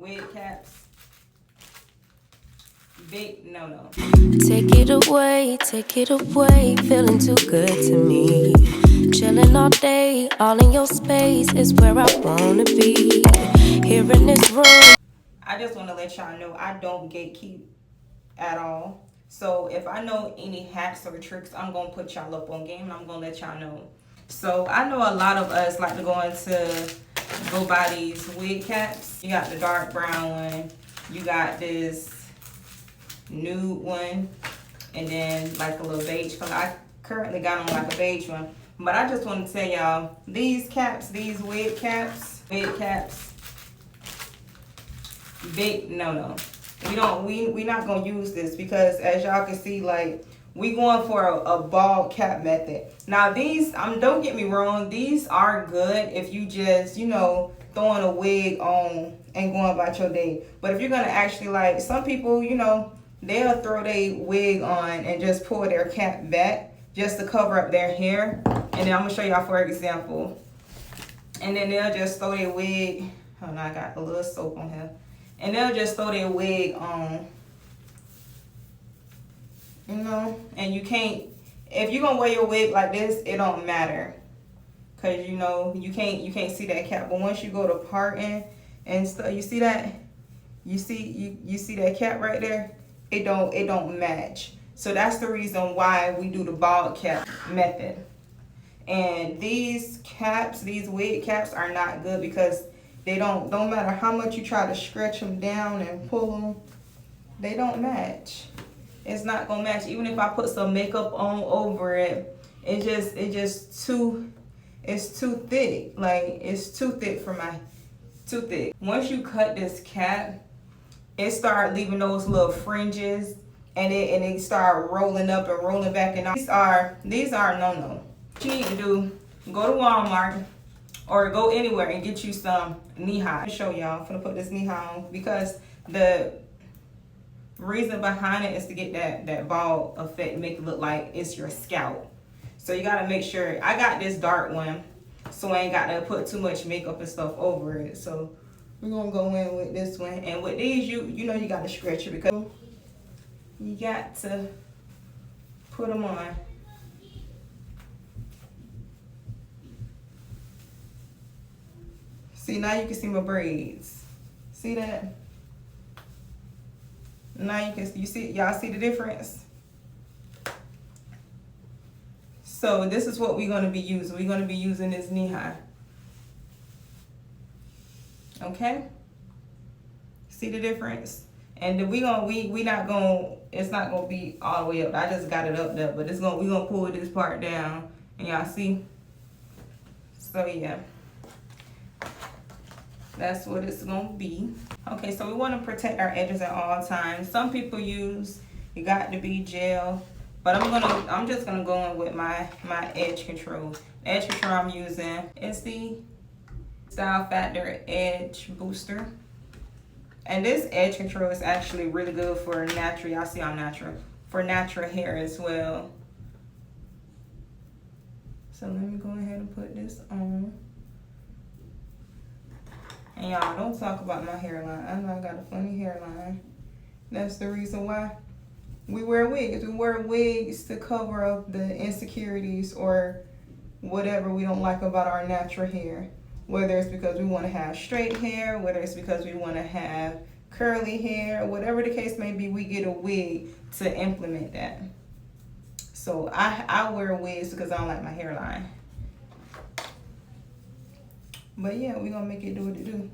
wig caps, big no-no. Take it away, feeling too good to me. Chilling all day, all in your space is where I wanna be. Here in this room. I just want to let y'all know I don't gatekeep at all. So if I know any hacks or tricks, I'm gonna put y'all up on game and I'm gonna let y'all know. So I know a lot of us like to go buy these wig caps. You got the dark brown one, you got this nude one, and then like a little beige color. I currently got on like a beige one. But I just want to tell y'all, these caps, these wig caps, big no. We not gonna use this because as y'all can see, like we going for a bald cap method. Now these, don't get me wrong, these are good if you just, throwing a wig on and going about your day. But if you're gonna actually, like, some people, they'll throw their wig on and just pull their cap back just to cover up their hair. And then I'm gonna show y'all for example. And then they'll just throw their wig. Oh no, I got a little soap on here. And they'll just throw their wig on. And you can't, if you're gonna wear your wig like this, it don't matter. Cause you can't see that cap. But once you go to parting and stuff, you see that? You see that cap right there? It don't match. So that's the reason why we do the bald cap method. And these caps, these wig caps are not good because they don't matter how much you try to stretch them down and pull them, they don't match. It's not gonna match. Even if I put some makeup on over it, it's too thick. Like it's too thick for too thick. Once you cut this cap, it start leaving those little fringes and it start rolling up and rolling back. And these are no. What you need to do, go to Walmart or go anywhere and get you some knee high. I'll show y'all. I'm gonna put this knee high on because the reason behind it is to get that bald effect, make it look like it's your scalp. So you gotta make sure. I got this dark one, so I ain't got to put too much makeup and stuff over it. So we're gonna go in with this one. And with these, you gotta stretch it because you got to put them on. See, now you can see my braids. See that? Now y'all see the difference? So this is what we're gonna be using. We're gonna be using this knee high. Okay? See the difference? And then it's not gonna be all the way up. I just got it up there, but we're gonna pull this part down. And y'all see? So yeah. That's what it's gonna be. Okay, so we want to protect our edges at all times. Some people use Got To Be gel, but I'm just gonna go in with my edge control. The edge control I'm using is the Style Factor Edge Booster, and this edge control is actually really good for natural. Y'all see I'm natural, for natural hair as well. So let me go ahead and put this on. And y'all, don't talk about my hairline. I know I got a funny hairline. That's the reason why we wear wigs. We wear wigs to cover up the insecurities or whatever we don't like about our natural hair. Whether it's because we want to have straight hair, whether it's because we want to have curly hair, whatever the case may be, we get a wig to implement that. So I wear wigs because I don't like my hairline. But yeah, we're gonna make it do what it do.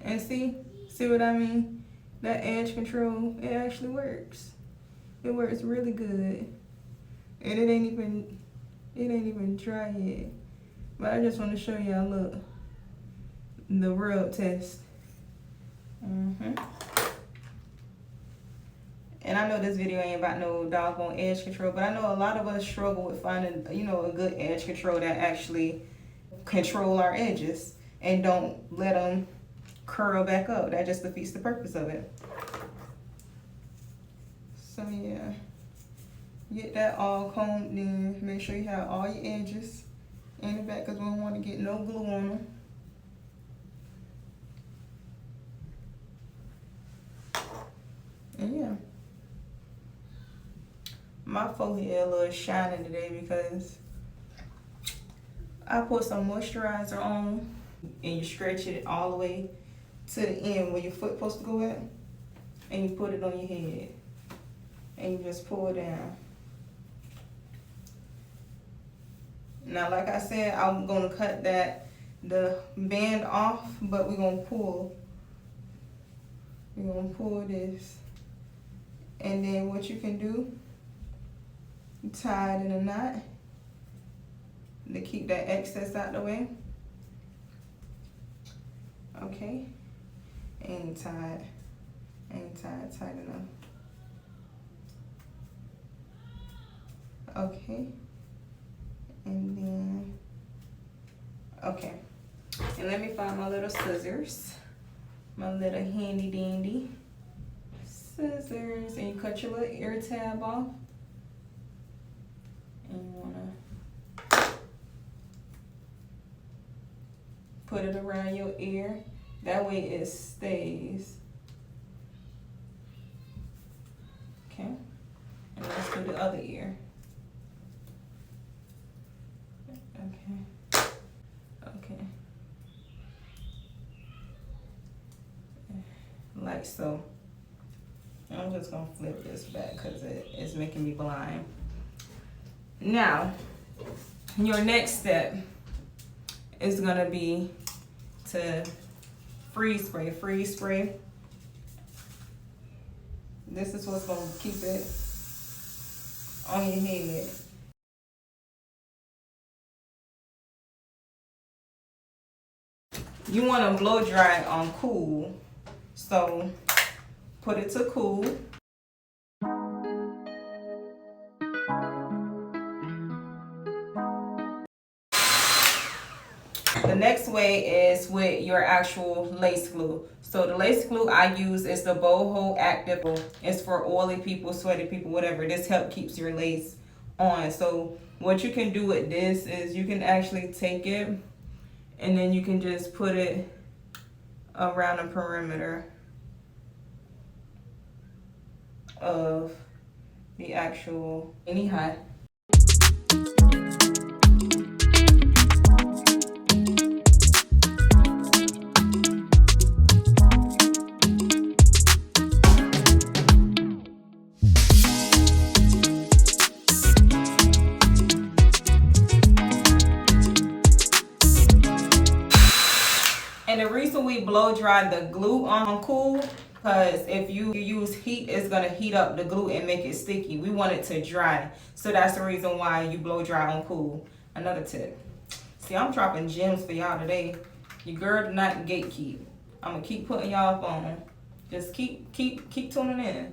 And see what I mean? That edge control, it actually works. It works really good. And it ain't even dry yet. But I just want to show y'all, look, the rub test. And I know this video ain't about no doggone edge control, but I know a lot of us struggle with finding, a good edge control that actually control our edges and don't let them curl back up. That just defeats the purpose of it. So yeah, Get that all combed in. Make sure you have all your edges in the back because we don't want to get no glue on them. And yeah. My forehead a little shiny today because I put some moisturizer on and you stretch it all the way to the end where your foot supposed to go at, and you put it on your head and you just pull it down. Now like I said, I'm gonna cut the band off, but we're gonna pull this, and then what you can do, tie it in a knot to keep that excess out the way. Okay, ain't tied tight enough. Okay, and then okay, and let me find my little scissors, my little handy dandy scissors, and you cut your little ear tab off, and you wanna put it around your ear. That way it stays. Okay, and let's do the other ear. Okay. Okay. Like so. I'm just gonna flip this back because it's making me blind. Now, your next step is gonna be to freeze spray. This is what's gonna keep it on your head. You wanna blow dry it on cool. So put it to cool. The next way is with your actual lace glue. So the lace glue I use is the Boho Active. It's for oily people, sweaty people, whatever. This help keeps your lace on. So what you can do with this is you can actually take it and then you can just put it around the perimeter of the actual knee high. And the reason we blow dry the glue on cool, because if you use heat, it's gonna heat up the glue and make it sticky. We want it to dry. So that's the reason why you blow dry on cool. Another tip. See, I'm dropping gems for y'all today. Your girl do not gatekeep. I'm gonna keep putting y'all up on. Just keep tuning in.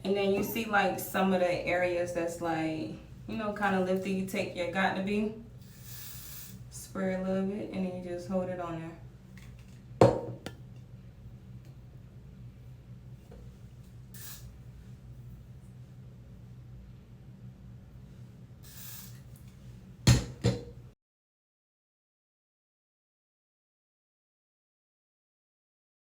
And then you see like some of the areas that's like, you know, kind of lifted. You take your got to be, spray a little bit, and then you just hold it on there.